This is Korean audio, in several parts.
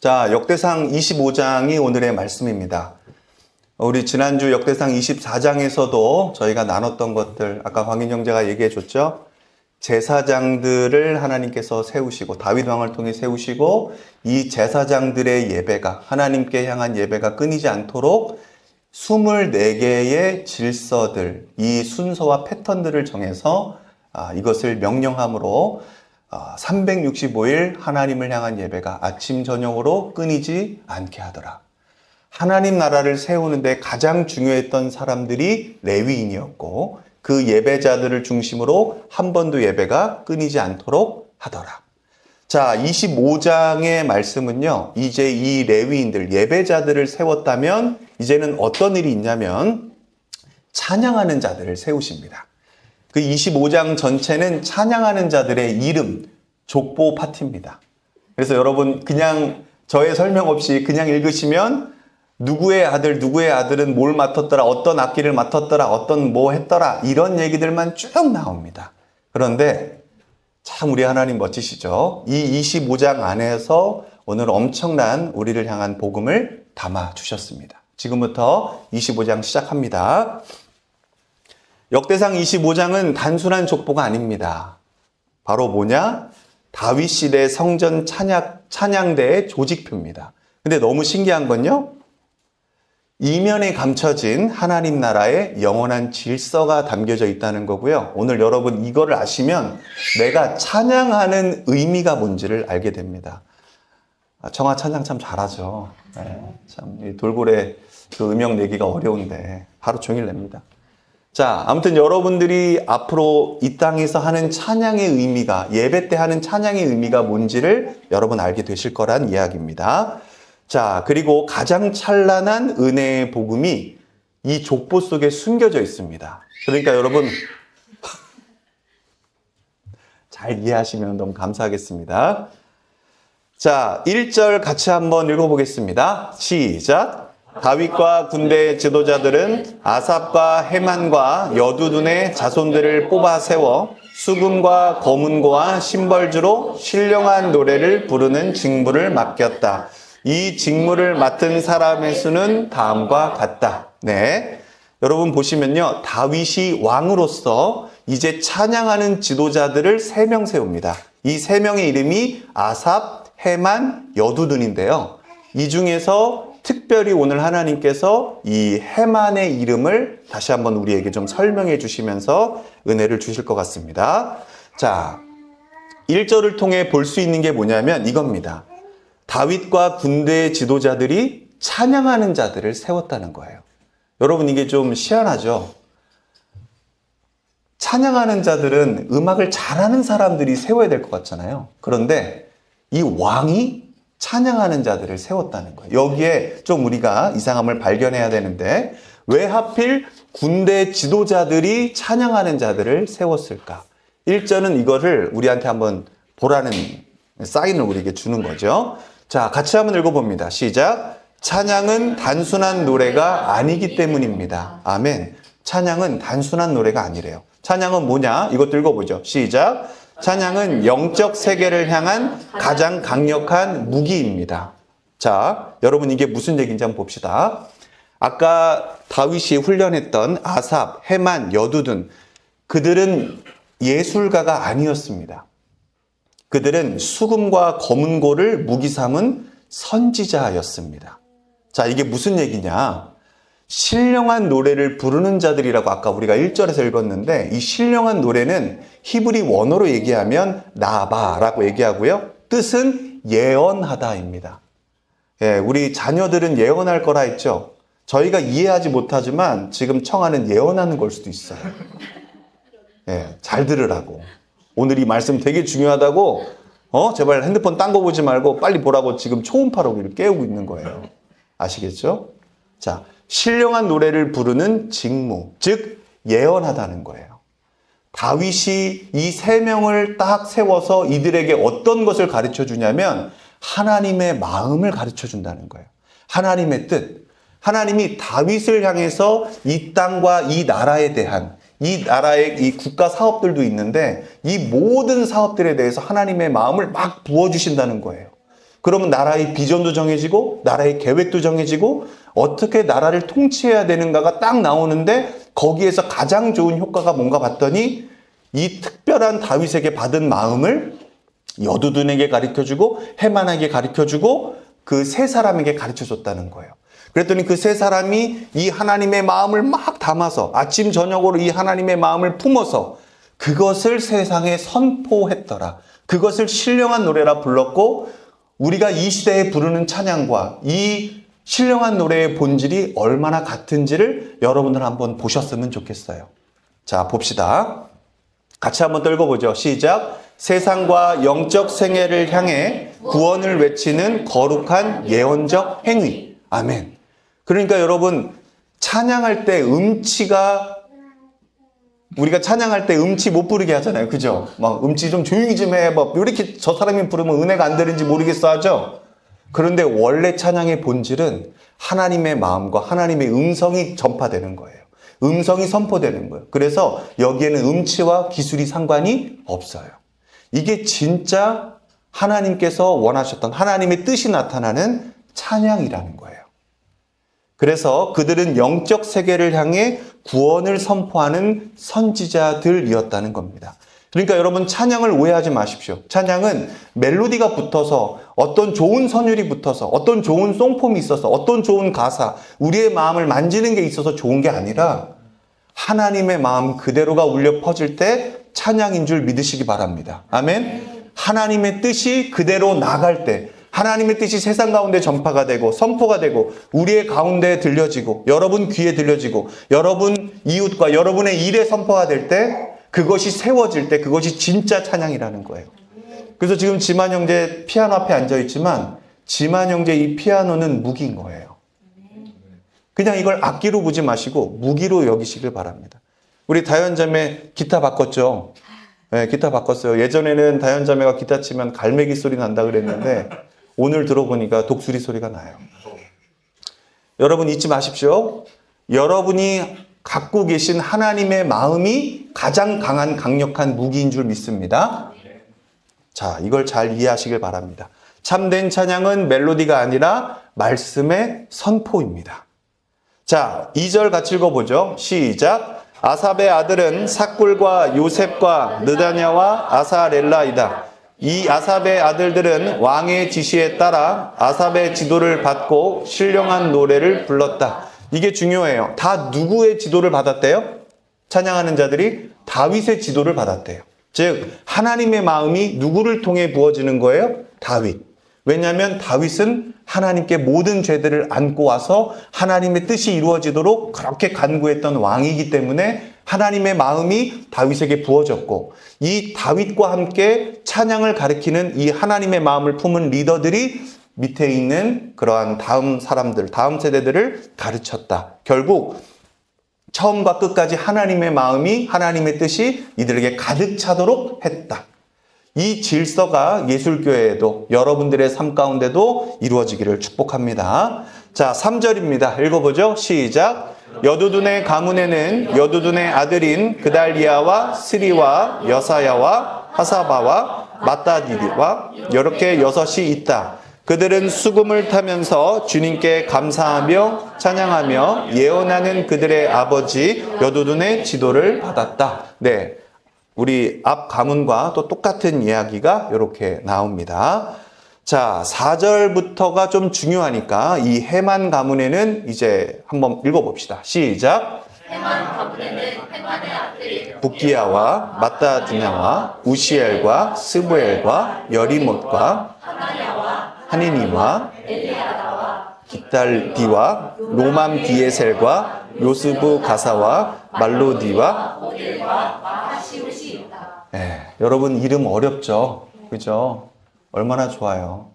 자, 역대상 25장이 오늘의 말씀입니다. 우리 지난주 역대상 24장에서도 저희가 나눴던 것들, 아까 광인 형제가 얘기해 줬죠? 제사장들을 하나님께서 세우시고, 다윗 왕을 통해 세우시고, 이 제사장들의 예배가, 하나님께 향한 예배가 끊이지 않도록 24개의 질서들, 이 순서와 패턴들을 정해서 이것을 명령함으로 365일 하나님을 향한 예배가 아침 저녁으로 끊이지 않게 하더라. 하나님 나라를 세우는데 가장 중요했던 사람들이 레위인이었고 그 예배자들을 중심으로 한 번도 예배가 끊이지 않도록 하더라. 자, 25장의 말씀은요, 이제 이 레위인들, 예배자들을 세웠다면 이제는 어떤 일이 있냐면 찬양하는 자들을 세우십니다. 그 25장 전체는 찬양하는 자들의 이름, 족보 파트입니다. 그래서 여러분 그냥 저의 설명 없이 그냥 읽으시면 누구의 아들은 뭘 맡았더라, 어떤 악기를 맡았더라, 어떤 뭐 했더라, 이런 얘기들만 쭉 나옵니다. 그런데 참 우리 하나님 멋지시죠? 이 25장 안에서 오늘 엄청난 우리를 향한 복음을 담아 주셨습니다. 지금부터 25장 시작합니다. 역대상 25장은 단순한 족보가 아닙니다. 바로 뭐냐? 다윗 시대 성전 찬양대의 조직표입니다. 근데 너무 신기한 건요, 이면에 감춰진 하나님 나라의 영원한 질서가 담겨져 있다는 거고요. 오늘 여러분 이거를 아시면 내가 찬양하는 의미가 뭔지를 알게 됩니다. 청아 찬양 참 잘하죠. 네, 참 돌고래 그 음역 내기가 어려운데 하루 종일 냅니다. 자, 아무튼 여러분들이 앞으로 이 땅에서 하는 찬양의 의미가, 예배 때 하는 찬양의 의미가 뭔지를 여러분 알게 되실 거란 이야기입니다. 자, 그리고 가장 찬란한 은혜의 복음이 이 족보 속에 숨겨져 있습니다. 그러니까 여러분 잘 이해하시면 너무 감사하겠습니다. 자, 1절 같이 한번 읽어보겠습니다. 시작! 다윗과 군대의 지도자들은 아삽과 헤만과 여두둔의 자손들을 뽑아 세워 수금과 거문고와 심벌주로 신령한 노래를 부르는 직무를 맡겼다. 이 직무를 맡은 사람의 수는 다음과 같다. 네, 여러분 보시면요, 다윗이 왕으로서 이제 찬양하는 지도자들을 3명 세웁니다. 이 3명의 이름이 아삽, 헤만, 여두둔인데요. 이 중에서 특별히 오늘 하나님께서 이 헤만의 이름을 다시 한번 우리에게 좀 설명해 주시면서 은혜를 주실 것 같습니다. 자, 1절을 통해 볼 수 있는 게 뭐냐면 이겁니다. 다윗과 군대의 지도자들이 찬양하는 자들을 세웠다는 거예요. 여러분 이게 좀 희한하죠? 찬양하는 자들은 음악을 잘하는 사람들이 세워야 될 것 같잖아요. 그런데 이 왕이 찬양하는 자들을 세웠다는 거예요. 여기에 좀 우리가 이상함을 발견해야 되는데 왜 하필 군대 지도자들이 찬양하는 자들을 세웠을까? 1절은 이거를 우리한테 한번 보라는 사인을 우리에게 주는 거죠. 자, 같이 한번 읽어봅니다. 시작! 찬양은 단순한 노래가 아니기 때문입니다. 아멘. 찬양은 단순한 노래가 아니래요. 찬양은 뭐냐? 이것도 읽어보죠. 시작! 찬양은 영적 세계를 향한 가장 강력한 무기입니다. 자, 여러분 이게 무슨 얘기인지 한번 봅시다. 아까 다윗이 훈련했던 아삽, 헤만, 여두둔, 그들은 예술가가 아니었습니다. 그들은 수금과 거문고를 무기 삼은 선지자였습니다. 자, 이게 무슨 얘기냐? 신령한 노래를 부르는 자들이라고 아까 우리가 1절에서 읽었는데 이 신령한 노래는 히브리 원어로 얘기하면 나바라고 얘기하고요. 뜻은 예언하다입니다. 예, 우리 자녀들은 예언할 거라 했죠. 저희가 이해하지 못하지만 지금 청하는 예언하는 걸 수도 있어요. 예, 잘 들으라고. 오늘 이 말씀 되게 중요하다고, 제발 핸드폰 딴 거 보지 말고 빨리 보라고 지금 초음파로 우리를 깨우고 있는 거예요. 아시겠죠? 자, 신령한 노래를 부르는 직무, 즉 예언하다는 거예요. 다윗이 이 3명을 딱 세워서 이들에게 어떤 것을 가르쳐 주냐면 하나님의 마음을 가르쳐 준다는 거예요. 하나님의 뜻. 하나님이 다윗을 향해서 이 땅과 이 나라에 대한, 이 나라의 이 국가 사업들도 있는데 이 모든 사업들에 대해서 하나님의 마음을 막 부어주신다는 거예요. 그러면 나라의 비전도 정해지고 나라의 계획도 정해지고 어떻게 나라를 통치해야 되는가가 딱 나오는데 거기에서 가장 좋은 효과가 뭔가 봤더니 이 특별한 다윗에게 받은 마음을 여두둔에게 가르쳐주고 해만에게 가르쳐주고 그 세 사람에게 가르쳐줬다는 거예요. 그랬더니 그 세 사람이 이 하나님의 마음을 막 담아서 아침 저녁으로 이 하나님의 마음을 품어서 그것을 세상에 선포했더라. 그것을 신령한 노래라 불렀고 우리가 이 시대에 부르는 찬양과 이 신령한 노래의 본질이 얼마나 같은지를 여러분들 한번 보셨으면 좋겠어요. 자, 봅시다. 같이 한번 또 읽어보죠. 시작. 세상과 영적 생애를 향해 구원을 외치는 거룩한 예언적 행위. 아멘. 그러니까 여러분, 찬양할 때 우리가 찬양할 때 음치 못 부르게 하잖아요. 그죠? 막 음치 좀 조용히 좀 해. 뭐 이렇게 저 사람이 부르면 은혜가 안 되는지 모르겠어 하죠? 그런데 원래 찬양의 본질은 하나님의 마음과 하나님의 음성이 전파되는 거예요. 음성이 선포되는 거예요. 그래서 여기에는 음치와 기술이 상관이 없어요. 이게 진짜 하나님께서 원하셨던 하나님의 뜻이 나타나는 찬양이라는 거예요. 그래서 그들은 영적 세계를 향해 구원을 선포하는 선지자들이었다는 겁니다. 그러니까 여러분 찬양을 오해하지 마십시오. 찬양은 멜로디가 붙어서 어떤 좋은 선율이 붙어서 어떤 좋은 송폼이 있어서 어떤 좋은 가사, 우리의 마음을 만지는 게 있어서 좋은 게 아니라 하나님의 마음 그대로가 울려 퍼질 때 찬양인 줄 믿으시기 바랍니다. 아멘. 하나님의 뜻이 그대로 나갈 때 하나님의 뜻이 세상 가운데 전파가 되고 선포가 되고 우리의 가운데 들려지고 여러분 귀에 들려지고 여러분 이웃과 여러분의 일에 선포가 될 때 그것이 세워질 때 그것이 진짜 찬양이라는 거예요. 그래서 지금 지만 형제 피아노 앞에 앉아 있지만 지만 형제 이 피아노는 무기인 거예요. 그냥 이걸 악기로 보지 마시고 무기로 여기시길 바랍니다. 우리 다현자매 기타 바꿨죠? 네, 기타 바꿨어요. 예전에는 다현자매가 기타 치면 갈매기 소리 난다 그랬는데 오늘 들어보니까 독수리 소리가 나요. 여러분 잊지 마십시오. 여러분이 갖고 계신 하나님의 마음이 가장 강한 강력한 무기인 줄 믿습니다. 자, 이걸 잘 이해하시길 바랍니다. 참된 찬양은 멜로디가 아니라 말씀의 선포입니다. 자, 2절 같이 읽어보죠. 시작. 아삽의 아들은 삭굴과 요셉과 느다냐와 아사렐라이다. 이 아삽의 아들들은 왕의 지시에 따라 아삽의 지도를 받고 신령한 노래를 불렀다. 이게 중요해요. 다 누구의 지도를 받았대요? 찬양하는 자들이 다윗의 지도를 받았대요. 즉 하나님의 마음이 누구를 통해 부어지는 거예요? 다윗. 왜냐하면 다윗은 하나님께 모든 죄들을 안고 와서 하나님의 뜻이 이루어지도록 그렇게 간구했던 왕이기 때문에 하나님의 마음이 다윗에게 부어졌고 이 다윗과 함께 찬양을 가리키는 이 하나님의 마음을 품은 리더들이 밑에 있는 그러한 다음 사람들, 다음 세대들을 가르쳤다. 결국 처음과 끝까지 하나님의 마음이 하나님의 뜻이 이들에게 가득 차도록 했다. 이 질서가 예술교회에도 여러분들의 삶 가운데도 이루어지기를 축복합니다. 자, 3절입니다. 읽어보죠. 시작. 여두둔의 가문에는 여두둔의 아들인 그달리아와 스리와 여사야와 하사바와 마따디와 이렇게 6이 있다. 그들은 수금을 타면서 주님께 감사하며 찬양하며 예언하는 그들의 아버지 여두둔의 지도를 받았다. 네, 우리 앞 가문과 또 똑같은 이야기가 이렇게 나옵니다. 자, 4절부터가 좀 중요하니까 이 해만 가문에는 이제 한번 읽어봅시다. 시작. 해만 가문에는 해만의 아들이 북기야와 마따디냐와 우시엘과 스부엘과 여리못과 하니니와 엘리아다와 깃달디와 로맘 디에셀과 요스부 가사와 말로디와 모델과 마하시옷이 있다. 여러분 이름 어렵죠? 그죠? 얼마나 좋아요.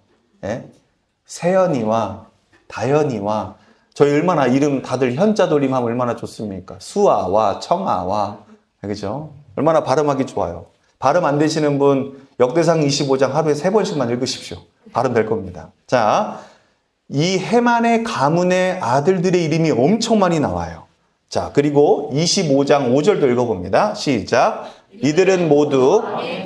세연이와 다현이와 저희 얼마나 이름 다들 현자 돌림하면 얼마나 좋습니까? 수아와 청아와 그죠? 얼마나 발음하기 좋아요. 발음 안 되시는 분 역대상 25장 하루에 3번씩만 읽으십시오. 발음 될 겁니다. 자, 이 해만의 가문의 아들들의 이름이 엄청 많이 나와요. 자, 그리고 25장 5절도 읽어봅니다. 시작. 이들은 모두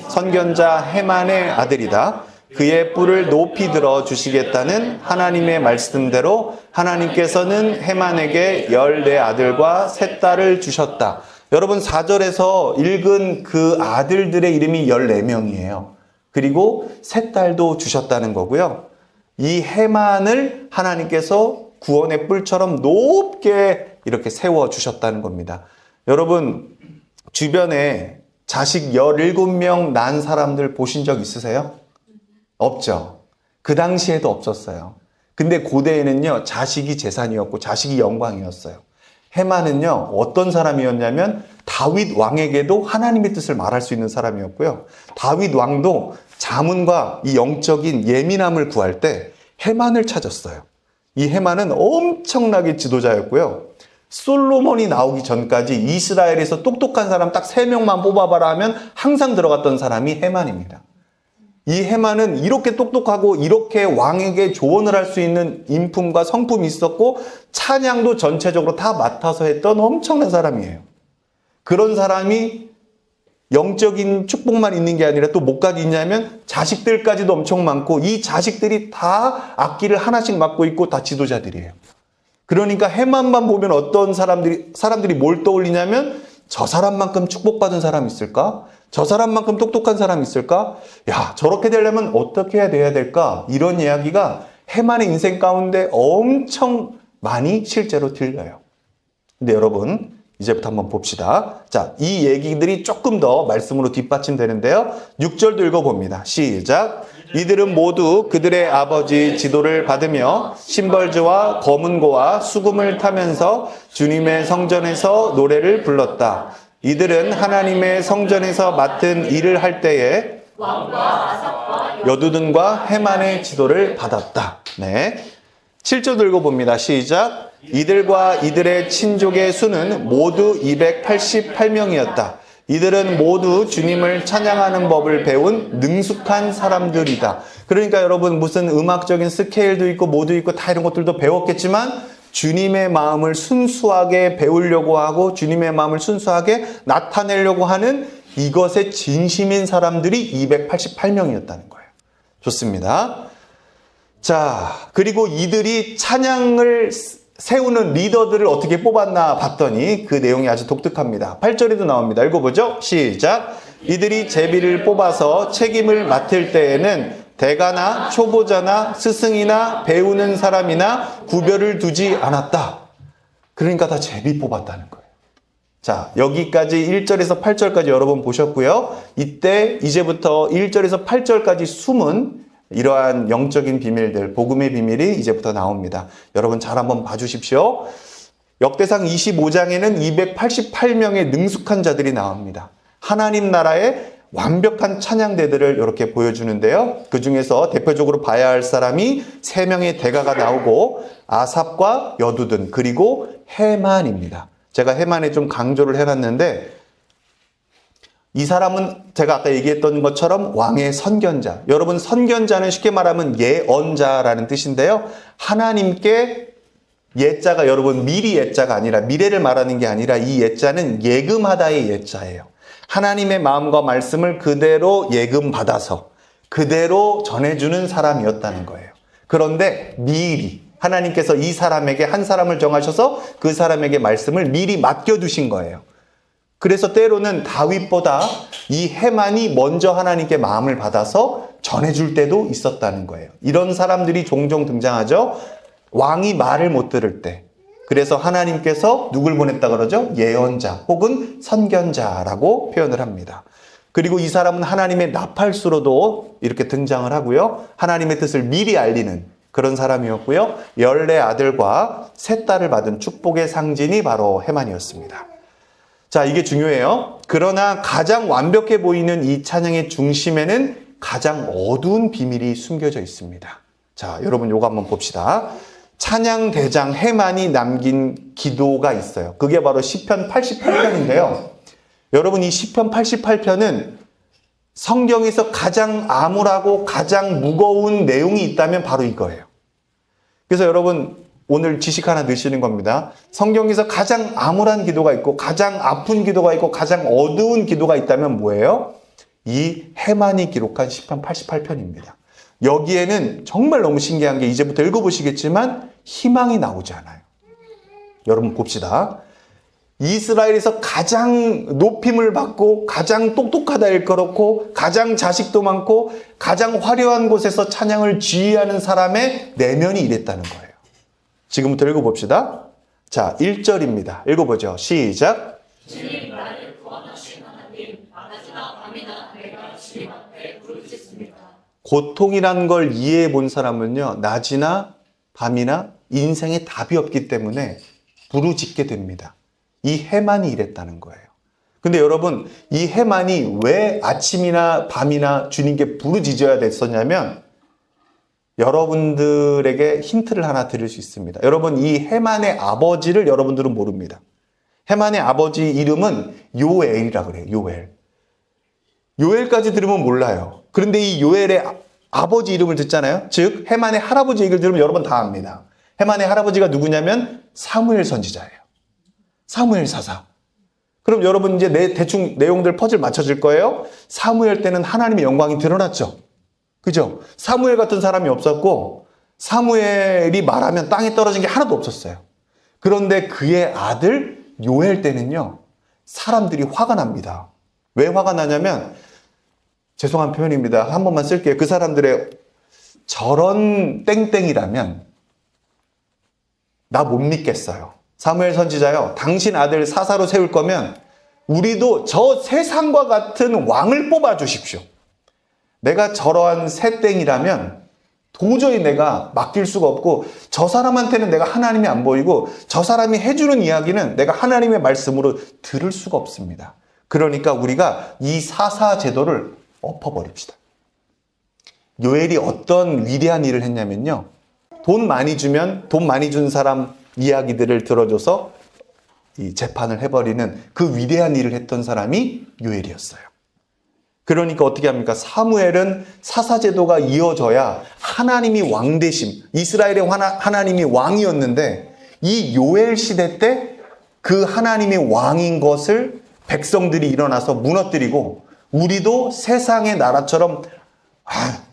선견자 해만의 아들이다. 그의 뿔을 높이 들어 주시겠다는 하나님의 말씀대로 하나님께서는 해만에게 14아들과 3딸을 주셨다. 여러분 4절에서 읽은 그 아들들의 이름이 14명이에요. 그리고 3딸도 주셨다는 거고요. 이 해만을 하나님께서 구원의 뿔처럼 높게 이렇게 세워주셨다는 겁니다. 여러분 주변에 자식 17명 낳은 사람들 보신 적 있으세요? 없죠. 그 당시에도 없었어요. 근데 고대에는요, 자식이 재산이었고 자식이 영광이었어요. 해만은요, 어떤 사람이었냐면 다윗 왕에게도 하나님의 뜻을 말할 수 있는 사람이었고요. 다윗 왕도 자문과 이 영적인 예민함을 구할 때 해만을 찾았어요. 이 해만은 엄청나게 지도자였고요. 솔로몬이 나오기 전까지 이스라엘에서 똑똑한 사람 딱 3명만 뽑아봐라 하면 항상 들어갔던 사람이 해만입니다. 이 해만은 이렇게 똑똑하고 이렇게 왕에게 조언을 할 수 있는 인품과 성품이 있었고 찬양도 전체적으로 다 맡아서 했던 엄청난 사람이에요. 그런 사람이 영적인 축복만 있는 게 아니라 또 뭐까지 있냐면 자식들까지도 엄청 많고 이 자식들이 다 악기를 하나씩 맡고 있고 다 지도자들이에요. 그러니까 해만만 보면 어떤 사람들이 뭘 떠올리냐면 저 사람만큼 축복받은 사람 있을까? 저 사람만큼 똑똑한 사람 있을까? 야, 저렇게 되려면 어떻게 해야 될까? 이런 이야기가 해만의 인생 가운데 엄청 많이 실제로 들려요. 근데 여러분, 이제부터 한번 봅시다. 자, 이 얘기들이 조금 더 말씀으로 뒷받침되는데요. 6절도 읽어봅니다. 시작. 이들은 모두 그들의 아버지 지도를 받으며 심벌주와 검은고와 수금을 타면서 주님의 성전에서 노래를 불렀다. 이들은 하나님의 성전에서 맡은 일을 할 때에 여두둔과 해만의 지도를 받았다. 네. 7절 읽어봅니다. 시작. 이들과 이들의 친족의 수는 모두 288명이었다. 이들은 모두 주님을 찬양하는 법을 배운 능숙한 사람들이다. 그러니까 여러분 무슨 음악적인 스케일도 있고 모두 있고 다 이런 것들도 배웠겠지만 주님의 마음을 순수하게 배우려고 하고 주님의 마음을 순수하게 나타내려고 하는 이것에 진심인 사람들이 288명이었다는 거예요. 좋습니다. 자, 그리고 이들이 찬양을 세우는 리더들을 어떻게 뽑았나 봤더니 그 내용이 아주 독특합니다. 8절에도 나옵니다. 읽어보죠. 시작. 이들이 제비를 뽑아서 책임을 맡을 때에는 대가나 초보자나 스승이나 배우는 사람이나 구별을 두지 않았다. 그러니까 다 제비 뽑았다는 거예요. 자, 여기까지 1절에서 8절까지 여러분 보셨고요. 이제부터 1절에서 8절까지 숨은 이러한 영적인 비밀들, 복음의 비밀이 이제부터 나옵니다. 여러분 잘 한번 봐주십시오. 역대상 25장에는 288명의 능숙한 자들이 나옵니다. 하나님 나라의 완벽한 찬양대들을 이렇게 보여주는데요. 그 중에서 대표적으로 봐야 할 사람이 3명의 대가가 나오고 아삽과 여두둔 그리고 해만입니다. 제가 해만에 좀 강조를 해놨는데 이 사람은 제가 아까 얘기했던 것처럼 왕의 선견자. 여러분 선견자는 쉽게 말하면 예언자라는 뜻인데요. 하나님께 예자가 여러분 미리 예자가 아니라 미래를 말하는 게 아니라 이 예자는 예금하다의 예자예요. 하나님의 마음과 말씀을 그대로 예금받아서 그대로 전해주는 사람이었다는 거예요. 그런데 미리 하나님께서 이 사람에게 한 사람을 정하셔서 그 사람에게 말씀을 미리 맡겨두신 거예요. 그래서 때로는 다윗보다 이 해만이 먼저 하나님께 마음을 받아서 전해줄 때도 있었다는 거예요. 이런 사람들이 종종 등장하죠. 왕이 말을 못 들을 때. 그래서 하나님께서 누굴 보냈다 그러죠? 예언자 혹은 선견자라고 표현을 합니다. 그리고 이 사람은 하나님의 나팔수로도 이렇게 등장을 하고요. 하나님의 뜻을 미리 알리는 그런 사람이었고요. 14아들과 3딸을 받은 축복의 상징이 바로 해만이었습니다. 자, 이게 중요해요. 그러나 가장 완벽해 보이는 이 찬양의 중심에는 가장 어두운 비밀이 숨겨져 있습니다. 자, 여러분 요거 한번 봅시다. 찬양 대장 해만이 남긴 기도가 있어요. 그게 바로 시편 88편인데요. 여러분 이 시편 88편은 성경에서 가장 암울하고 가장 무거운 내용이 있다면 바로 이거예요. 그래서 여러분 오늘 지식 하나 넣으시는 겁니다. 성경에서 가장 암울한 기도가 있고 가장 아픈 기도가 있고 가장 어두운 기도가 있다면 뭐예요? 이 해만이 기록한 시편 88편입니다. 여기에는 정말 너무 신기한 게 이제부터 읽어보시겠지만 희망이 나오지 않아요. 여러분 봅시다. 이스라엘에서 가장 높임을 받고 가장 똑똑하다 일컬었고 가장 자식도 많고 가장 화려한 곳에서 찬양을 지휘하는 사람의 내면이 이랬다는 거예요. 지금부터 읽어봅시다. 자, 1절입니다. 읽어보죠. 시작. 주님 나를 구원하신 하나님, 낮이나 밤이나 내가 주님 앞에 부르짖습니다. 고통이란 걸 이해해 본 사람은요, 낮이나 밤이나 인생에 답이 없기 때문에 부르짖게 됩니다. 이 해만이 이랬다는 거예요. 근데 여러분, 이 해만이 왜 아침이나 밤이나 주님께 부르짖어야 됐었냐면, 여러분들에게 힌트를 하나 드릴 수 있습니다. 여러분, 이 해만의 아버지를 여러분들은 모릅니다. 해만의 아버지 이름은 요엘이라 그래요. 요엘. 요엘까지 들으면 몰라요. 그런데 이 요엘의 아버지 이름을 듣잖아요. 즉 해만의 할아버지 얘기를 들으면 여러분 다 압니다. 해만의 할아버지가 누구냐면 사무엘 선지자예요. 사무엘 사사. 그럼 여러분 이제 대충 내용들 퍼즐 맞춰질 거예요. 사무엘 때는 하나님의 영광이 드러났죠. 그죠? 사무엘 같은 사람이 없었고 사무엘이 말하면 땅에 떨어진 게 하나도 없었어요. 그런데 그의 아들 요엘 때는요, 사람들이 화가 납니다. 왜 화가 나냐면, 죄송한 표현입니다. 한 번만 쓸게요. 그 사람들의 저런 땡땡이라면 나 못 믿겠어요. 사무엘 선지자요, 당신 아들 사사로 세울 거면 우리도 저 세상과 같은 왕을 뽑아 주십시오. 내가 저러한 새땡이라면 도저히 내가 맡길 수가 없고, 저 사람한테는 내가 하나님이 안 보이고 저 사람이 해주는 이야기는 내가 하나님의 말씀으로 들을 수가 없습니다. 그러니까 우리가 이 사사 제도를 엎어버립시다. 요엘이 어떤 위대한 일을 했냐면요, 돈 많이 주면 돈 많이 준 사람 이야기들을 들어줘서 이 재판을 해버리는 그 위대한 일을 했던 사람이 요엘이었어요. 그러니까 어떻게 합니까? 사무엘은 사사제도가 이어져야 하나님이 왕 되심, 이스라엘의 하나님이 왕이었는데, 이 요엘 시대 때 그 하나님이 왕인 것을 백성들이 일어나서 무너뜨리고, 우리도 세상의 나라처럼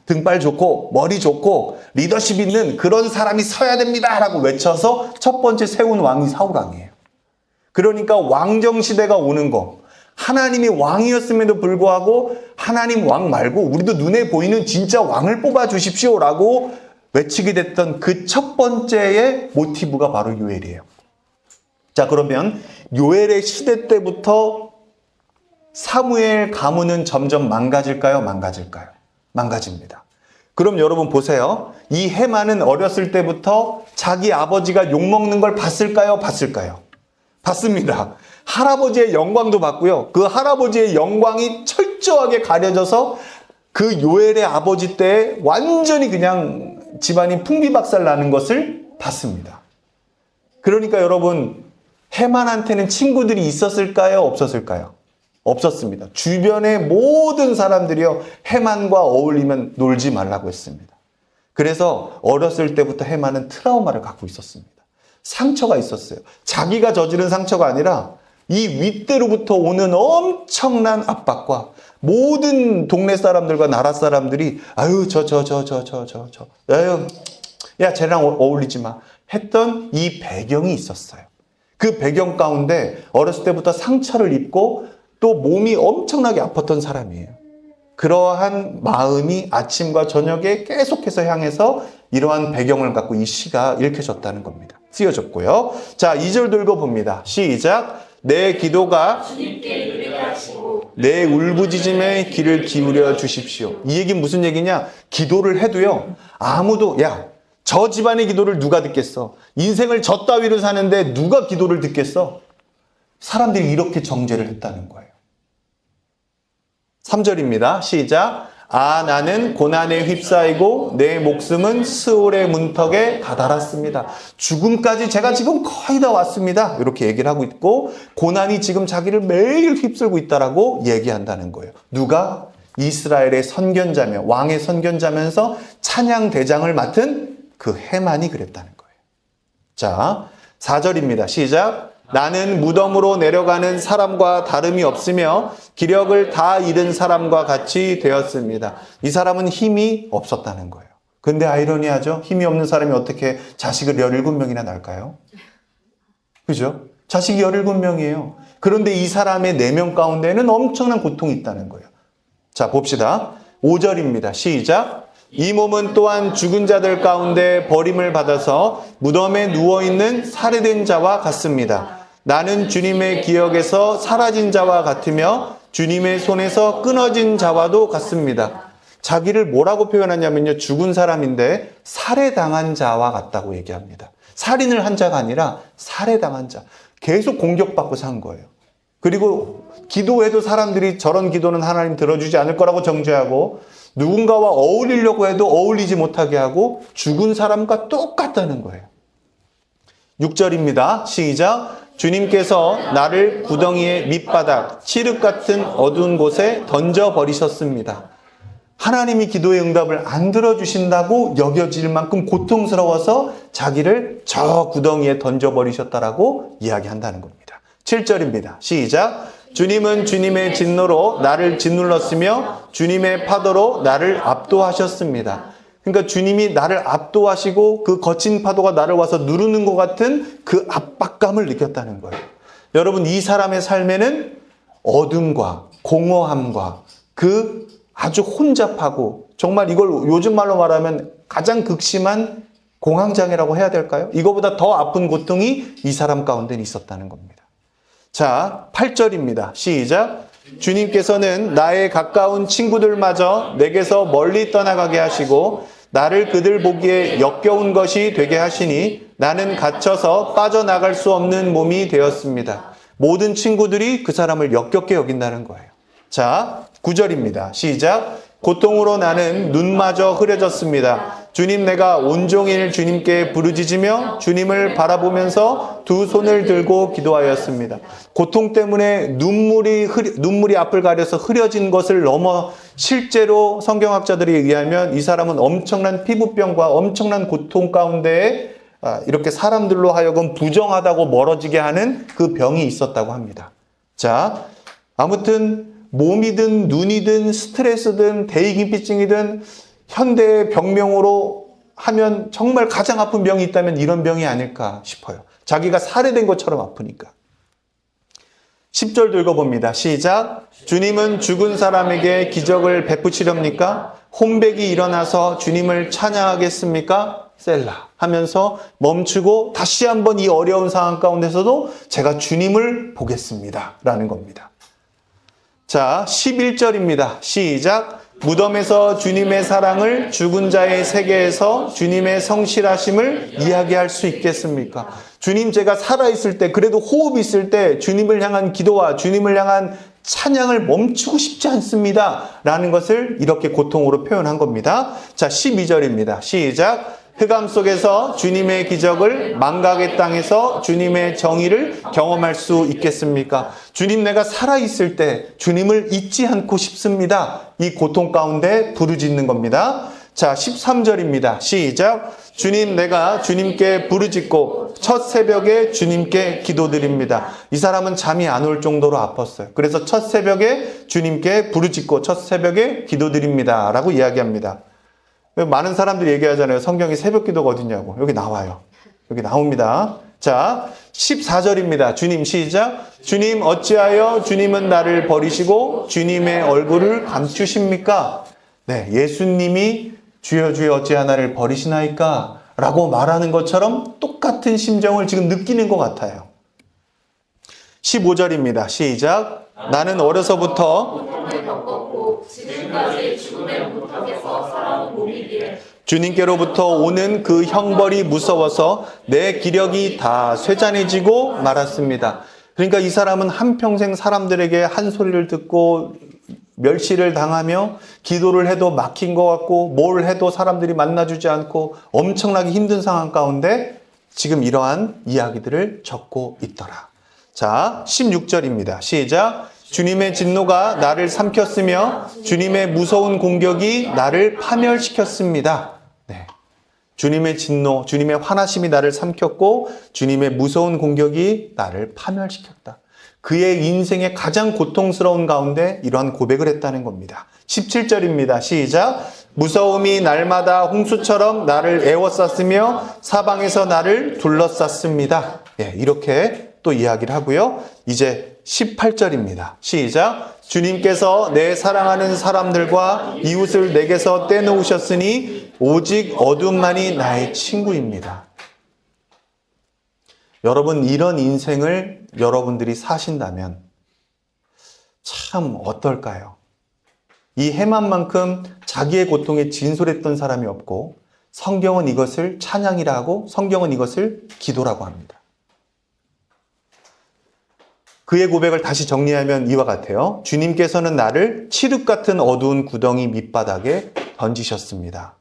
등발 좋고 머리 좋고 리더십 있는 그런 사람이 서야 됩니다 라고 외쳐서 첫 번째 세운 왕이 사울왕이에요. 그러니까 왕정 시대가 오는 거, 하나님이 왕이었음에도 불구하고 하나님 왕 말고 우리도 눈에 보이는 진짜 왕을 뽑아 주십시오라고 외치게 됐던 그 첫 번째의 모티브가 바로 요엘이에요. 자, 그러면 요엘의 시대 때부터 사무엘 가문은 점점 망가질까요? 망가질까요? 망가집니다. 그럼 여러분 보세요. 이 해만은 어렸을 때부터 자기 아버지가 욕먹는 걸 봤을까요? 봤을까요? 봤습니다. 할아버지의 영광도 봤고요. 그 할아버지의 영광이 철저하게 가려져서 그 요엘의 아버지 때 완전히 그냥 집안이 풍비박살 나는 것을 봤습니다. 그러니까 여러분, 해만한테는 친구들이 있었을까요? 없었을까요? 없었습니다. 주변의 모든 사람들이요, 해만과 어울리면 놀지 말라고 했습니다. 그래서 어렸을 때부터 해만은 트라우마를 갖고 있었습니다. 상처가 있었어요. 자기가 저지른 상처가 아니라 이 윗대로부터 오는 엄청난 압박과 모든 동네 사람들과 나라 사람들이 아유 아유 야 쟤랑 어울리지 마 했던 이 배경이 있었어요. 그 배경 가운데 어렸을 때부터 상처를 입고 또 몸이 엄청나게 아팠던 사람이에요. 그러한 마음이 아침과 저녁에 계속해서 향해서 이러한 배경을 갖고 이 시가 읽혀졌다는 겁니다. 쓰여졌고요. 자, 2절도 읽어봅니다. 시작. 내 기도가 주님께 유리하시고 내 울부짖음에 귀를 기울여 주십시오. 이 얘기는 무슨 얘기냐? 기도를 해도요, 아무도, 야, 저 집안의 기도를 누가 듣겠어? 인생을 저 따위로 사는데 누가 기도를 듣겠어? 사람들이 이렇게 정죄를 했다는 거예요. 3절입니다. 시작. 아, 나는 고난에 휩싸이고 내 목숨은 스올의 문턱에 다다랐습니다. 죽음까지 제가 지금 거의 다 왔습니다. 이렇게 얘기를 하고 있고, 고난이 지금 자기를 매일 휩쓸고 있다라고 얘기한다는 거예요. 누가? 이스라엘의 선견자며 왕의 선견자면서 찬양 대장을 맡은 그 해만이 그랬다는 거예요. 자, 4절입니다. 시작. 나는 무덤으로 내려가는 사람과 다름이 없으며 기력을 다 잃은 사람과 같이 되었습니다. 이 사람은 힘이 없었다는 거예요. 근데 아이러니하죠? 힘이 없는 사람이 어떻게 자식을 17명이나 낳을까요? 그죠? 자식이 17명이에요. 그런데 이 사람의 4명 가운데는 엄청난 고통이 있다는 거예요. 자, 봅시다. 5절입니다. 시작. 이 몸은 또한 죽은 자들 가운데 버림을 받아서 무덤에 누워있는 살해된 자와 같습니다. 나는 주님의 기억에서 사라진 자와 같으며 주님의 손에서 끊어진 자와도 같습니다. 자기를 뭐라고 표현하냐면요. 죽은 사람인데 살해당한 자와 같다고 얘기합니다. 살인을 한 자가 아니라 살해당한 자. 계속 공격받고 산 거예요. 그리고 기도해도 사람들이 저런 기도는 하나님 들어주지 않을 거라고 정죄하고 누군가와 어울리려고 해도 어울리지 못하게 하고 죽은 사람과 똑같다는 거예요. 6절입니다. 시작. 주님께서 나를 구덩이의 밑바닥, 칠흑 같은 어두운 곳에 던져버리셨습니다. 하나님이 기도의 응답을 안 들어주신다고 여겨질 만큼 고통스러워서 자기를 저 구덩이에 던져버리셨다라고 이야기한다는 겁니다. 7절입니다. 시작. 주님은 주님의 진노로 나를 짓눌렀으며 주님의 파도로 나를 압도하셨습니다. 그러니까 주님이 나를 압도하시고 그 거친 파도가 나를 와서 누르는 것 같은 그 압박감을 느꼈다는 거예요. 여러분, 이 사람의 삶에는 어둠과 공허함과 그 아주 혼잡하고 정말 이걸 요즘 말로 말하면 가장 극심한 공황장애라고 해야 될까요? 이거보다 더 아픈 고통이 이 사람 가운데는 있었다는 겁니다. 자, 8절입니다. 시작. 주님께서는 나의 가까운 친구들마저 내게서 멀리 떠나가게 하시고 나를 그들 보기에 역겨운 것이 되게 하시니 나는 갇혀서 빠져나갈 수 없는 몸이 되었습니다. 모든 친구들이 그 사람을 역겹게 여긴다는 거예요. 자, 9절입니다. 시작. 고통으로 나는 눈마저 흐려졌습니다. 주님, 내가 온종일 주님께 부르짖으며 주님을 바라보면서 두 손을 들고 기도하였습니다. 고통 때문에 눈물이 앞을 가려서 흐려진 것을 넘어 실제로 성경학자들에 의하면 이 사람은 엄청난 피부병과 엄청난 고통 가운데 이렇게 사람들로 하여금 부정하다고 멀어지게 하는 그 병이 있었다고 합니다. 자, 아무튼 몸이든 눈이든 스트레스든 대인기피증이든 현대의 병명으로 하면 정말 가장 아픈 병이 있다면 이런 병이 아닐까 싶어요. 자기가 살해된 것처럼 아프니까. 10절 읽어봅니다. 시작. 주님은 죽은 사람에게 기적을 베푸시렵니까? 혼백이 일어나서 주님을 찬양하겠습니까? 셀라 하면서 멈추고 다시 한번 이 어려운 상황 가운데서도 제가 주님을 보겠습니다 라는 겁니다. 자, 11절입니다. 시작. 무덤에서 주님의 사랑을 죽은 자의 세계에서 주님의 성실하심을 이야기할 수 있겠습니까? 주님, 제가 살아있을 때, 그래도 호흡이 있을 때 주님을 향한 기도와 주님을 향한 찬양을 멈추고 싶지 않습니다 라는 것을 이렇게 고통으로 표현한 겁니다. 자, 12절입니다. 시작. 흑암 속에서 주님의 기적을, 망각의 땅에서 주님의 정의를 경험할 수 있겠습니까? 주님, 내가 살아있을 때 주님을 잊지 않고 싶습니다. 이 고통 가운데 부르짖는 겁니다. 자, 13절입니다. 시작. 주님, 내가 주님께 부르짖고 첫 새벽에 주님께 기도드립니다. 이 사람은 잠이 안 올 정도로 아팠어요. 그래서 첫 새벽에 주님께 부르짖고 첫 새벽에 기도드립니다 라고 이야기합니다. 많은 사람들이 얘기하잖아요. 성경에 새벽 기도가 어딨냐고. 여기 나와요. 여기 나옵니다. 자, 14절입니다. 주님, 시작. 주님, 어찌하여 주님은 나를 버리시고 주님의 얼굴을 감추십니까? 네, 예수님이 주여 주여 어찌하여 나를 버리시나이까? 라고 말하는 것처럼 똑같은 심정을 지금 느끼는 것 같아요. 15절입니다. 시작. 나는 어려서부터 지금까지 죽음의 문턱에서 살아온 몸이기에 주님께로부터 오는 그 형벌이 무서워서 내 기력이 다 쇠잔해지고 말았습니다. 그러니까 이 사람은 한평생 사람들에게 한 소리를 듣고 멸시를 당하며 기도를 해도 막힌 것 같고 뭘 해도 사람들이 만나주지 않고 엄청나게 힘든 상황 가운데 지금 이러한 이야기들을 적고 있더라. 자, 16절입니다. 시작. 주님의 진노가 나를 삼켰으며 주님의 무서운 공격이 나를 파멸시켰습니다. 네. 주님의 진노, 주님의 화나심이 나를 삼켰고 주님의 무서운 공격이 나를 파멸시켰다. 그의 인생의 가장 고통스러운 가운데 이러한 고백을 했다는 겁니다. 17절입니다. 시작. 무서움이 날마다 홍수처럼 나를 에워쌌으며 사방에서 나를 둘러쌌습니다. 예, 이렇게 또 이야기를 하고요. 이제 18절입니다. 시작. 주님께서 내 사랑하는 사람들과 이웃을 내게서 떼놓으셨으니 오직 어둠만이 나의 친구입니다. 여러분, 이런 인생을 여러분들이 사신다면 참 어떨까요? 이 해만만큼 자기의 고통에 진솔했던 사람이 없고 성경은 이것을 찬양이라 하고 성경은 이것을 기도라고 합니다. 그의 고백을 다시 정리하면 이와 같아요. 주님께서는 나를 칠흑 같은 어두운 구덩이 밑바닥에 던지셨습니다.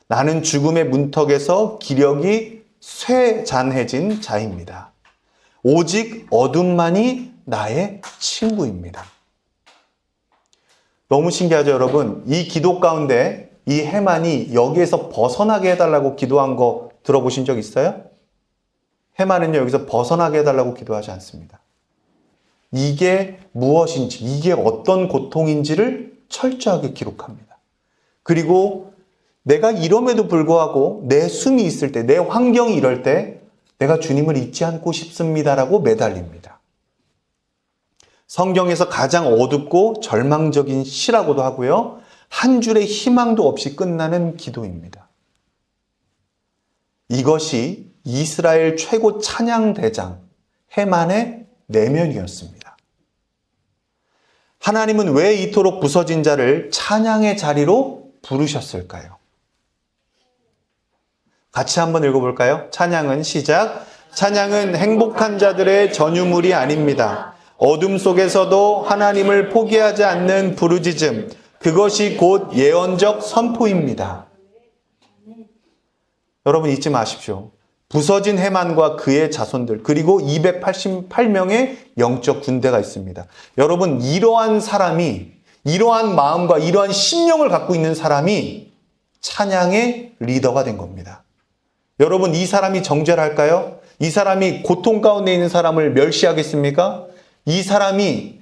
나는 죽음의 문턱에서 기력이 쇠잔해진 자입니다. 오직 어둠만이 나의 친구입니다. 너무 신기하죠, 여러분? 이 기도 가운데 이 해만이 여기에서 벗어나게 해달라고 기도한 거 들어보신 적 있어요? 해만은요, 여기서 벗어나게 해달라고 기도하지 않습니다. 이게 무엇인지, 이게 어떤 고통인지를 철저하게 기록합니다. 그리고 내가 이럼에도 불구하고 내 숨이 있을 때, 내 환경이 이럴 때 내가 주님을 잊지 않고 싶습니다라고 매달립니다. 성경에서 가장 어둡고 절망적인 시라고도 하고요. 한 줄의 희망도 없이 끝나는 기도입니다. 이것이 이스라엘 최고 찬양 대장 해만의 내면이었습니다. 하나님은 왜 이토록 부서진 자를 찬양의 자리로 부르셨을까요? 같이 한번 읽어볼까요? 찬양은 시작. 찬양은 행복한 자들의 전유물이 아닙니다. 어둠 속에서도 하나님을 포기하지 않는 부르짖음, 그것이 곧 예언적 선포입니다. 여러분 잊지 마십시오. 부서진 해만과 그의 자손들, 그리고 288명의 영적 군대가 있습니다. 여러분, 이러한 사람이, 이러한 마음과 이러한 심령을 갖고 있는 사람이 찬양의 리더가 된 겁니다. 여러분, 이 사람이 정죄할까요? 이 사람이 고통 가운데 있는 사람을 멸시하겠습니까? 이 사람이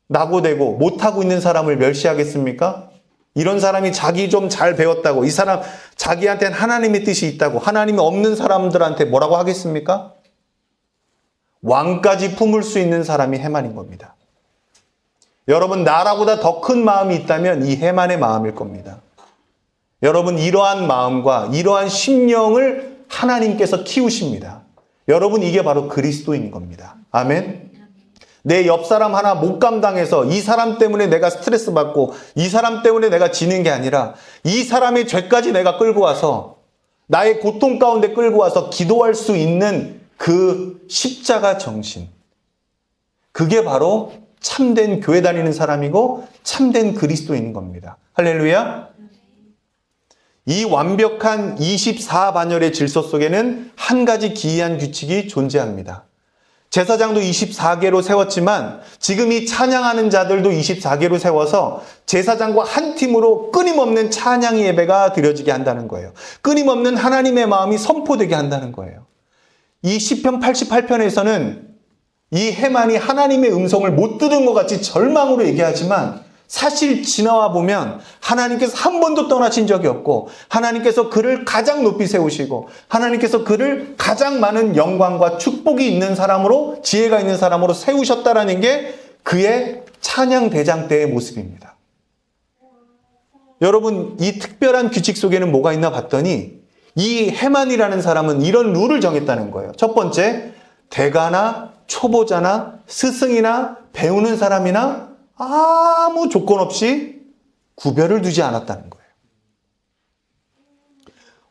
낙오되고 못하고 있는 사람을 멸시하겠습니까? 이런 사람이 자기 좀 잘 배웠다고, 이 사람 자기한테는 하나님의 뜻이 있다고, 하나님이 없는 사람들한테 뭐라고 하겠습니까? 왕까지 품을 수 있는 사람이 해만인 겁니다. 여러분, 나라보다 더 큰 마음이 있다면 이 해만의 마음일 겁니다. 여러분, 이러한 마음과 이러한 심령을 하나님께서 키우십니다. 여러분, 이게 바로 그리스도인 겁니다. 아멘. 내 옆 사람 하나 못 감당해서 이 사람 때문에 내가 스트레스 받고 이 사람 때문에 내가 지는 게 아니라 이 사람의 죄까지 내가 끌고 와서 나의 고통 가운데 끌고 와서 기도할 수 있는 그 십자가 정신. 그게 바로 참된 교회 다니는 사람이고 참된 그리스도인 겁니다. 할렐루야. 이 완벽한 24반열의 질서 속에는 한 가지 기이한 규칙이 존재합니다. 제사장도 24개로 세웠지만 지금 이 찬양하는 자들도 24개로 세워서 제사장과 한 팀으로 끊임없는 찬양 예배가 드려지게 한다는 거예요. 끊임없는 하나님의 마음이 선포되게 한다는 거예요. 이 시편 88편에서는 이 해만이 하나님의 음성을 못 들은 것 같이 절망으로 얘기하지만 사실 지나와 보면 하나님께서 한 번도 떠나신 적이 없고 하나님께서 그를 가장 높이 세우시고 하나님께서 그를 가장 많은 영광과 축복이 있는 사람으로, 지혜가 있는 사람으로 세우셨다라는 게 그의 찬양 대장 때의 모습입니다. 여러분, 이 특별한 규칙 속에는 뭐가 있나 봤더니 이 해만이라는 사람은 이런 룰을 정했다는 거예요. 첫 번째, 대가나 초보자나 스승이나 배우는 사람이나 아무 조건 없이 구별을 두지 않았다는 거예요.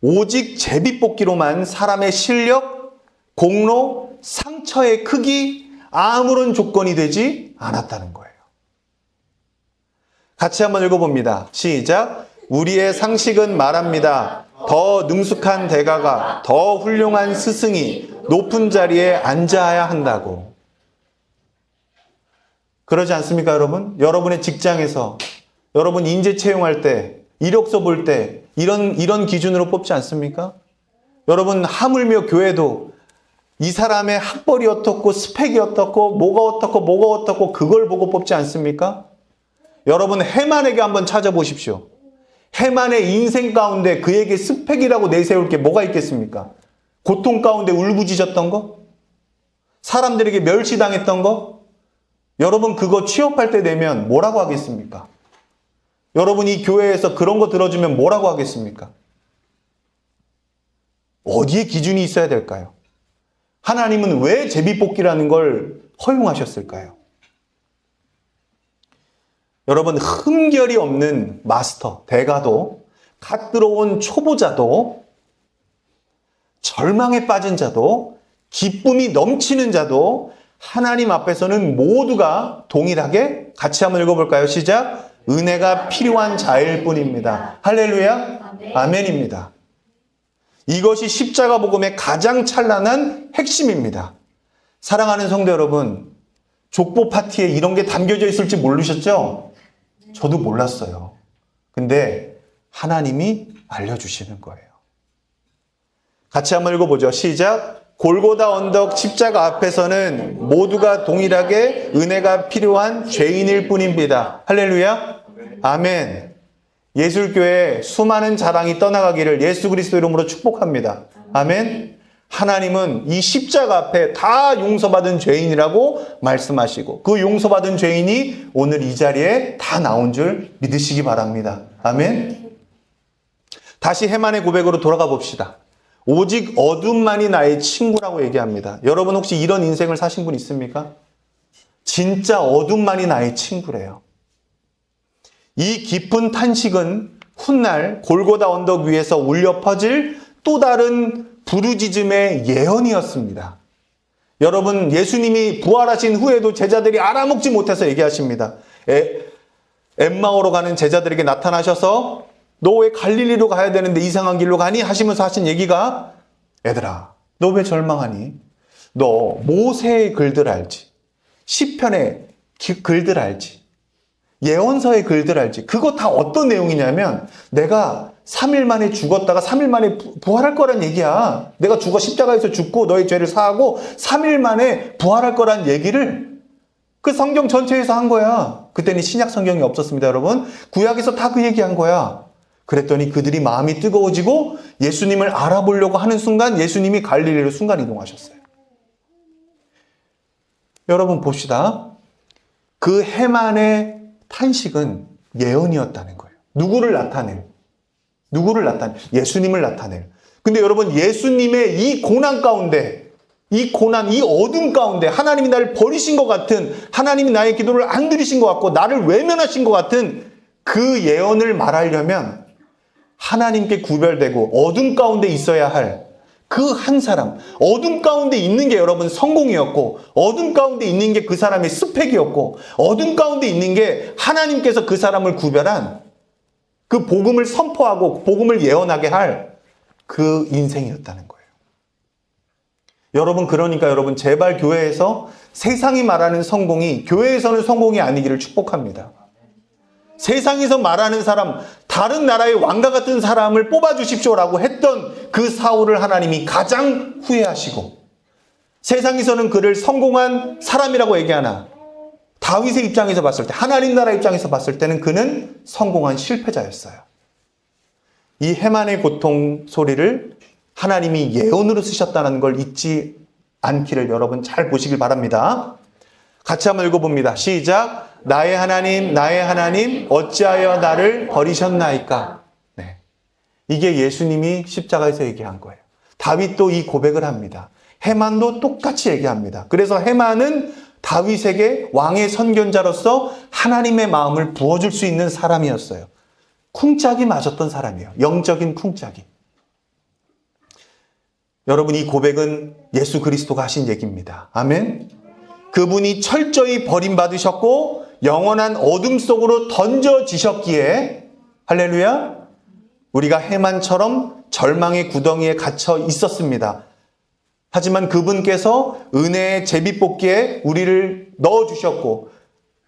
오직 제비뽑기로만 사람의 실력, 공로, 상처의 크기, 아무런 조건이 되지 않았다는 거예요. 같이 한번 읽어봅니다. 시작. 우리의 상식은 말합니다. 더 능숙한 대가가, 더 훌륭한 스승이 높은 자리에 앉아야 한다고. 그러지 않습니까, 여러분? 여러분의 직장에서, 여러분 인재 채용할 때, 이력서 볼 때, 이런 기준으로 뽑지 않습니까? 여러분, 하물며 교회도 이 사람의 학벌이 어떻고 스펙이 어떻고 뭐가 어떻고 그걸 보고 뽑지 않습니까? 여러분, 해만에게 한번 찾아보십시오. 해만의 인생 가운데 그에게 스펙이라고 내세울 게 뭐가 있겠습니까? 고통 가운데 울부짖었던 거? 사람들에게 멸시당했던 거? 여러분, 그거 취업할 때 되면 뭐라고 하겠습니까? 여러분, 이 교회에서 그런 거 들어주면 뭐라고 하겠습니까? 어디에 기준이 있어야 될까요? 하나님은 왜 제비뽑기라는 걸 허용하셨을까요? 여러분, 흠결이 없는 마스터, 대가도, 갓 들어온 초보자도, 절망에 빠진 자도, 기쁨이 넘치는 자도 하나님 앞에서는 모두가 동일하게 같이 한번 읽어볼까요? 시작! 은혜가 필요한 자일 뿐입니다. 할렐루야! 아멘입니다. 이것이 십자가 복음의 가장 찬란한 핵심입니다. 사랑하는 성도 여러분, 족보 파티에 이런 게 담겨져 있을지 모르셨죠? 저도 몰랐어요. 근데 하나님이 알려주시는 거예요. 같이 한번 읽어보죠. 시작! 골고다 언덕 십자가 앞에서는 모두가 동일하게 은혜가 필요한 죄인일 뿐입니다. 할렐루야! 아멘. 예술교회 수많은 자랑이 떠나가기를 예수 그리스도 이름으로 축복합니다. 아멘. 하나님은 이 십자가 앞에 다 용서받은 죄인이라고 말씀하시고 그 용서받은 죄인이 오늘 이 자리에 다 나온 줄 믿으시기 바랍니다. 아멘. 다시 해만의 고백으로 돌아가 봅시다. 오직 어둠만이 나의 친구라고 얘기합니다. 여러분 혹시 이런 인생을 사신 분 있습니까? 진짜 어둠만이 나의 친구래요. 이 깊은 탄식은 훗날 골고다 언덕 위에서 울려 퍼질 또 다른 부르짖음의 예언이었습니다. 여러분, 예수님이 부활하신 후에도 제자들이 알아먹지 못해서 얘기하십니다. 엠마오로 가는 제자들에게 나타나셔서 너 왜 갈릴리로 가야 되는데 이상한 길로 가니? 하시면서 하신 얘기가 얘들아, 너 왜 절망하니? 너 모세의 글들 알지? 시편의 글들 알지? 예언서의 글들 알지? 그거 다 어떤 내용이냐면 내가 3일 만에 죽었다가 3일 만에 부활할 거란 얘기야. 내가 죽어 십자가에서 죽고 너의 죄를 사하고 3일 만에 부활할 거란 얘기를 그 성경 전체에서 한 거야. 그때는 신약 성경이 없었습니다, 여러분. 구약에서 다 그 얘기한 거야. 그랬더니 그들이 마음이 뜨거워지고 예수님을 알아보려고 하는 순간 예수님이 갈릴리로 순간 이동하셨어요. 여러분 봅시다. 그 해만의 탄식은 예언이었다는 거예요. 누구를 나타낼? 예수님을 나타낼. 근데 여러분, 예수님의 이 고난 가운데, 이 어둠 가운데 하나님이 나를 버리신 것 같은, 하나님이 나의 기도를 안 들으신 것 같고 나를 외면하신 것 같은 그 예언을 말하려면 하나님께 구별되고 어둠 가운데 있어야 할 그 한 사람, 어둠 가운데 있는 게 여러분 성공이었고, 어둠 가운데 있는 게 그 사람의 스펙이었고, 어둠 가운데 있는 게 하나님께서 그 사람을 구별한 그 복음을 선포하고 복음을 예언하게 할 그 인생이었다는 거예요. 여러분, 그러니까 여러분 제발 교회에서 세상이 말하는 성공이 교회에서는 성공이 아니기를 축복합니다. 세상에서 말하는 사람, 다른 나라의 왕과 같은 사람을 뽑아주십시오라고 했던 그 사울을 하나님이 가장 후회하시고, 세상에서는 그를 성공한 사람이라고 얘기하나 다윗의 입장에서 봤을 때, 하나님 나라 입장에서 봤을 때는 그는 성공한 실패자였어요. 이 해만의 고통 소리를 하나님이 예언으로 쓰셨다는 걸 잊지 않기를 여러분 잘 보시길 바랍니다. 같이 한번 읽어봅니다. 시작! 나의 하나님, 어찌하여 나를 버리셨나이까? 네. 이게 예수님이 십자가에서 얘기한 거예요. 다윗도 이 고백을 합니다. 해만도 똑같이 얘기합니다. 그래서 해만은 다윗에게 왕의 선견자로서 하나님의 마음을 부어줄 수 있는 사람이었어요. 쿵짝이 맞았던 사람이에요. 영적인 쿵짝이. 여러분, 이 고백은 예수 그리스도가 하신 얘기입니다. 아멘. 그분이 철저히 버림받으셨고 영원한 어둠 속으로 던져지셨기에, 할렐루야, 우리가 해만처럼 절망의 구덩이에 갇혀 있었습니다. 하지만 그분께서 은혜의 제비뽑기에 우리를 넣어주셨고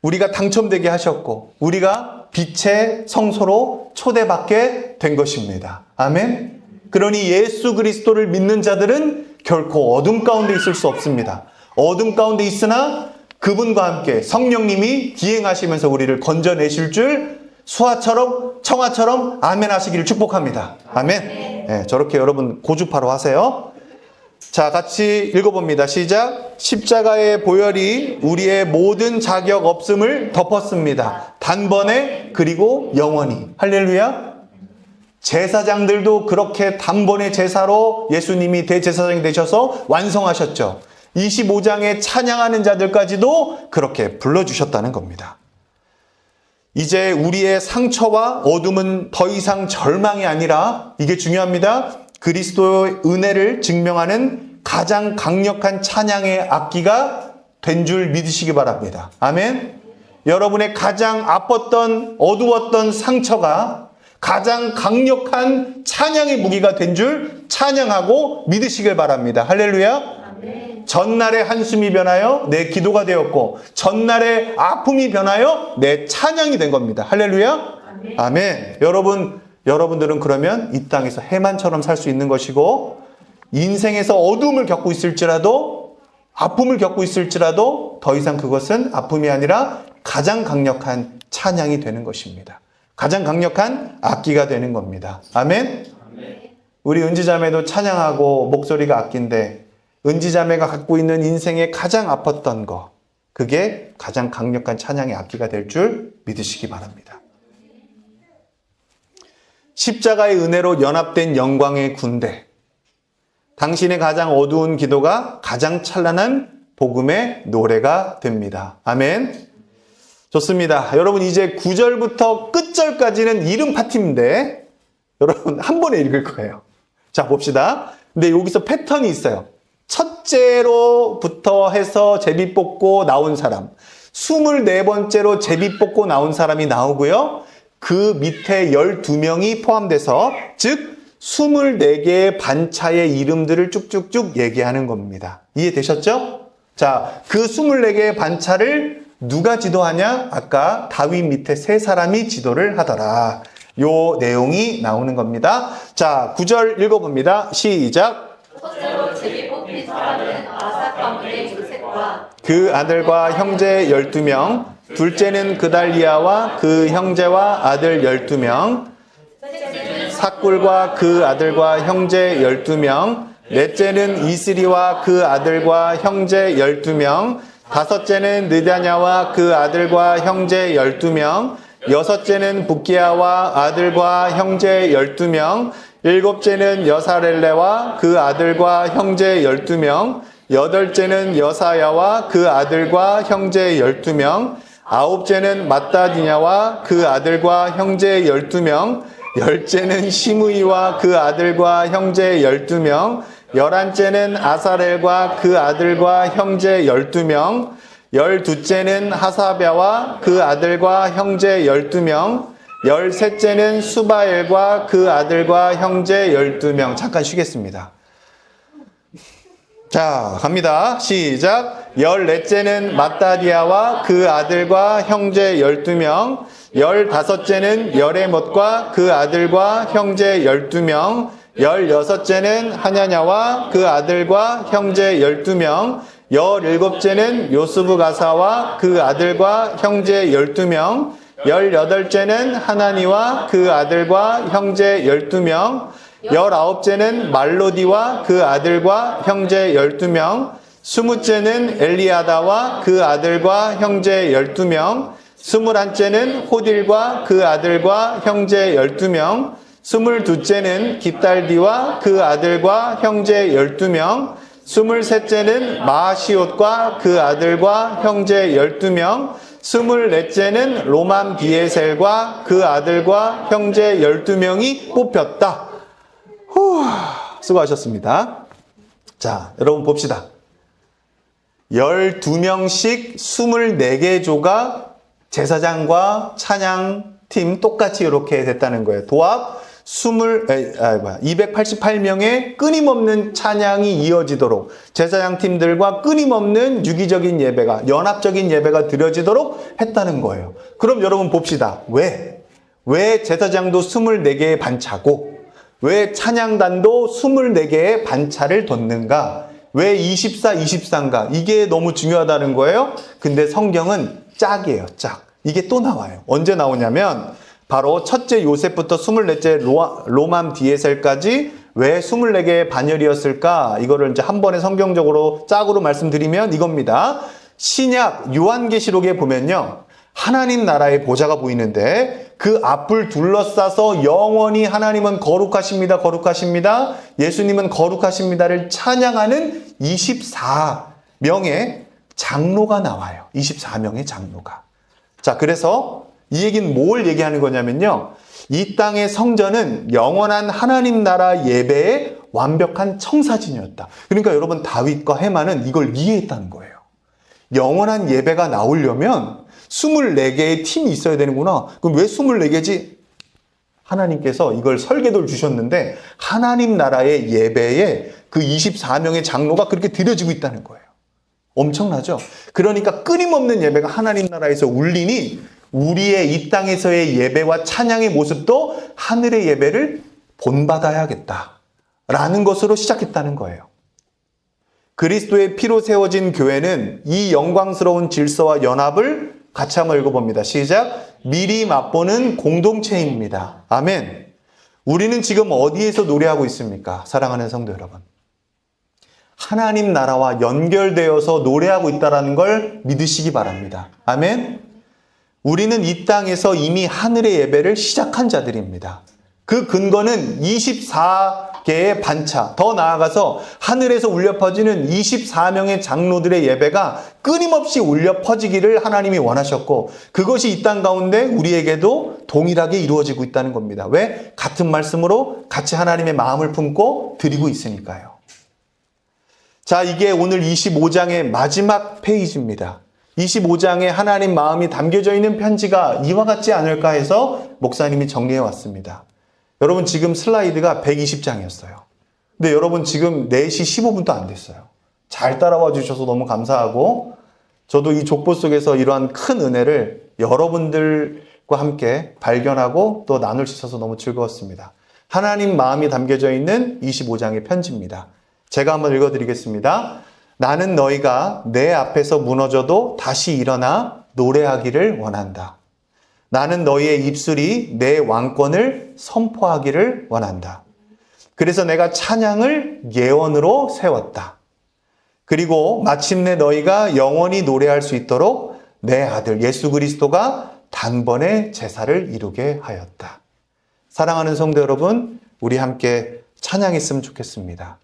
우리가 당첨되게 하셨고 우리가 빛의 성소로 초대받게 된 것입니다. 아멘. 그러니 예수 그리스도를 믿는 자들은 결코 어둠 가운데 있을 수 없습니다. 어둠 가운데 있으나 그분과 함께 성령님이 기행하시면서 우리를 건져내실 줄 수아처럼 청아처럼 아멘 하시기를 축복합니다. 아멘. 네, 저렇게 여러분 고주파로 하세요. 자, 같이 읽어봅니다. 시작. 십자가의 보혈이 우리의 모든 자격 없음을 덮었습니다. 단번에 그리고 영원히. 할렐루야. 제사장들도 그렇게 단번에 제사로 예수님이 대제사장이 되셔서 완성하셨죠. 25장에 찬양하는 자들까지도 그렇게 불러주셨다는 겁니다. 이제 우리의 상처와 어둠은 더 이상 절망이 아니라, 이게 중요합니다, 그리스도의 은혜를 증명하는 가장 강력한 찬양의 악기가 된 줄 믿으시기 바랍니다. 아멘. 여러분의 가장 아팠던 어두웠던 상처가 가장 강력한 찬양의 무기가 된 줄 찬양하고 믿으시길 바랍니다. 할렐루야. 전날의 한숨이 변하여 내 기도가 되었고 전날의 아픔이 변하여 내 찬양이 된 겁니다. 할렐루야. 아멘. 여러분들은 그러면 이 땅에서 해만처럼 살 수 있는 것이고, 인생에서 어둠을 겪고 있을지라도, 아픔을 겪고 있을지라도 더 이상 그것은 아픔이 아니라 가장 강력한 찬양이 되는 것입니다. 가장 강력한 악기가 되는 겁니다. 아멘. 우리 은지자매도 찬양하고 목소리가 악기인데, 은지자매가 갖고 있는 인생에 가장 아팠던 거, 그게 가장 강력한 찬양의 악기가 될 줄 믿으시기 바랍니다. 십자가의 은혜로 연합된 영광의 군대. 당신의 가장 어두운 기도가 가장 찬란한 복음의 노래가 됩니다. 아멘. 좋습니다. 여러분, 이제 9절부터 끝절까지는 이름 파티인데 여러분 한 번에 읽을 거예요. 자, 봅시다. 근데 여기서 패턴이 있어요. 첫째로부터 해서 제비 뽑고 나온 사람, 24번째로 제비 뽑고 나온 사람이 나오고요. 그 밑에 12명이 포함돼서, 즉 24개의 반차의 이름들을 쭉쭉쭉 얘기하는 겁니다. 이해되셨죠? 자, 그 24개의 반차를 누가 지도하냐? 아까 다윗 밑에 3사람이 지도를 하더라. 요 내용이 나오는 겁니다. 자, 9절 읽어봅니다. 시작. 첫째로 제비 뽑힌 사람은 아삭 가문의 요셉과 그 아들과 형제 12명, 둘째는 그달리아와 그 형제와 아들 12명, 삭굴과 그 아들과 형제 12명, 넷째는 이스리와 그 아들과 형제 12명, 다섯째는 느다냐와 그 아들과 형제 12명, 여섯째는 북기야와 아들과 형제 12명, 일곱째는 여사렐레와 그 아들과 형제 12명, 여덟째는 여사야와 그 아들과 형제 12명, 아홉째는 마따디냐와 그 아들과 형제 12명, 열째는 시므이와 그 아들과 형제 12명, 열한째는 아사렐과 그 아들과 형제 12명, 열두째는 하사랴와 그 아들과 형제 12명, 열셋째는 수바엘과 그 아들과 형제 12명. 잠깐 쉬겠습니다. 자, 갑니다. 시작. 14째는 마따디아와 그 아들과 형제 12명, 15째는 여레못과 그 아들과 형제 12명, 16째는 하냐냐와 그 아들과 형제 12명, 17째는 요스부가사와 그 아들과 형제 12명, 18째는 하나니와 그 아들과 형제 12명, 19째는 말로디와 그 아들과 형제 12명, 20째는 엘리아다와 그 아들과 형제 12명, 21째는 호딜과 그 아들과 형제 12명, 22째는 깃달디와 그 아들과 형제 12명, 23째는 마시옷과 그 아들과 형제 12명, 24째는 로만 비에셀과 그 아들과 형제 12명이 뽑혔다. 수고하셨습니다. 자, 여러분 봅시다. 12명씩 24개 조가 제사장과 찬양팀 똑같이 이렇게 됐다는 거예요. 도합 288명의 끊임없는 찬양이 이어지도록, 제사장 팀들과 끊임없는 유기적인 예배가, 연합적인 예배가 드려지도록 했다는 거예요. 그럼 여러분 봅시다. 왜 제사장도 24개의 반차고 왜 찬양단도 24개의 반차를 뒀는가? 왜 24, 23인가? 이게 너무 중요하다는 거예요. 근데 성경은 짝이에요, 짝. 이게 또 나와요. 언제 나오냐면 바로 첫째 요셉부터 24째 로맘 디에셀까지 왜 24개의 반열이었을까? 이거를 이제 한 번에 성경적으로 짝으로 말씀드리면 이겁니다. 신약 요한계시록에 보면요. 하나님 나라의 보좌가 보이는데 그 앞을 둘러싸서 영원히 하나님은 거룩하십니다. 거룩하십니다. 예수님은 거룩하십니다를 찬양하는 24명의 장로가 나와요. 24명의 장로가. 자, 그래서 이 얘기는 뭘 얘기하는 거냐면요. 이 땅의 성전은 영원한 하나님 나라 예배의 완벽한 청사진이었다. 그러니까 여러분 다윗과 해만은 이걸 이해했다는 거예요. 영원한 예배가 나오려면 24개의 팀이 있어야 되는구나. 그럼 왜 24개지? 하나님께서 이걸 설계도를 주셨는데 하나님 나라의 예배에 그 24명의 장로가 그렇게 드려지고 있다는 거예요. 엄청나죠? 그러니까 끊임없는 예배가 하나님 나라에서 울리니 우리의 이 땅에서의 예배와 찬양의 모습도 하늘의 예배를 본받아야겠다라는 것으로 시작했다는 거예요. 그리스도의 피로 세워진 교회는 이 영광스러운 질서와 연합을 같이 한번 읽어봅니다. 시작. 미리 맛보는 공동체입니다. 아멘. 우리는 지금 어디에서 노래하고 있습니까? 사랑하는 성도 여러분. 하나님 나라와 연결되어서 노래하고 있다는 걸 믿으시기 바랍니다. 아멘. 우리는 이 땅에서 이미 하늘의 예배를 시작한 자들입니다. 그 근거는 24개의 반차, 더 나아가서 하늘에서 울려 퍼지는 24명의 장로들의 예배가 끊임없이 울려 퍼지기를 하나님이 원하셨고 그것이 이 땅 가운데 우리에게도 동일하게 이루어지고 있다는 겁니다. 왜? 같은 말씀으로 같이 하나님의 마음을 품고 드리고 있으니까요. 자, 이게 오늘 25장의 마지막 페이지입니다. 25장에 하나님 마음이 담겨져 있는 편지가 이와 같지 않을까 해서 목사님이 정리해 왔습니다. 여러분 지금 슬라이드가 120장이었어요. 근데 여러분 지금 4시 15분도 안 됐어요. 잘 따라와 주셔서 너무 감사하고 저도 이 족보 속에서 이러한 큰 은혜를 여러분들과 함께 발견하고 또 나눌 수 있어서 너무 즐거웠습니다. 하나님 마음이 담겨져 있는 25장의 편지입니다. 제가 한번 읽어드리겠습니다. 나는 너희가 내 앞에서 무너져도 다시 일어나 노래하기를 원한다. 나는 너희의 입술이 내 왕권을 선포하기를 원한다. 그래서 내가 찬양을 예언으로 세웠다. 그리고 마침내 너희가 영원히 노래할 수 있도록 내 아들 예수 그리스도가 단번에 제사를 이루게 하였다. 사랑하는 성도 여러분, 우리 함께 찬양했으면 좋겠습니다.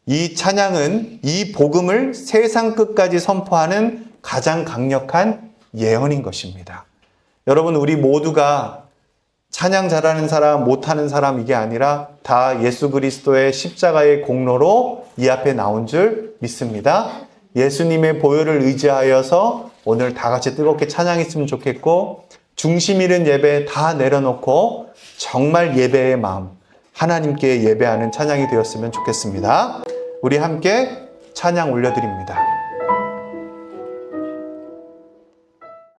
이 찬양은 이 복음을 세상 끝까지 선포하는 가장 강력한 예언인 것입니다. 여러분, 우리 모두가 찬양 잘하는 사람, 못하는 사람 이게 아니라 다 예수 그리스도의 십자가의 공로로 이 앞에 나온 줄 믿습니다. 예수님의 보혈을 의지하여서 오늘 다 같이 뜨겁게 찬양했으면 좋겠고 중심 잃은 예배 다 내려놓고 정말 예배의 마음, 하나님께 예배하는 찬양이 되었으면 좋겠습니다. 우리 함께 찬양 올려드립니다.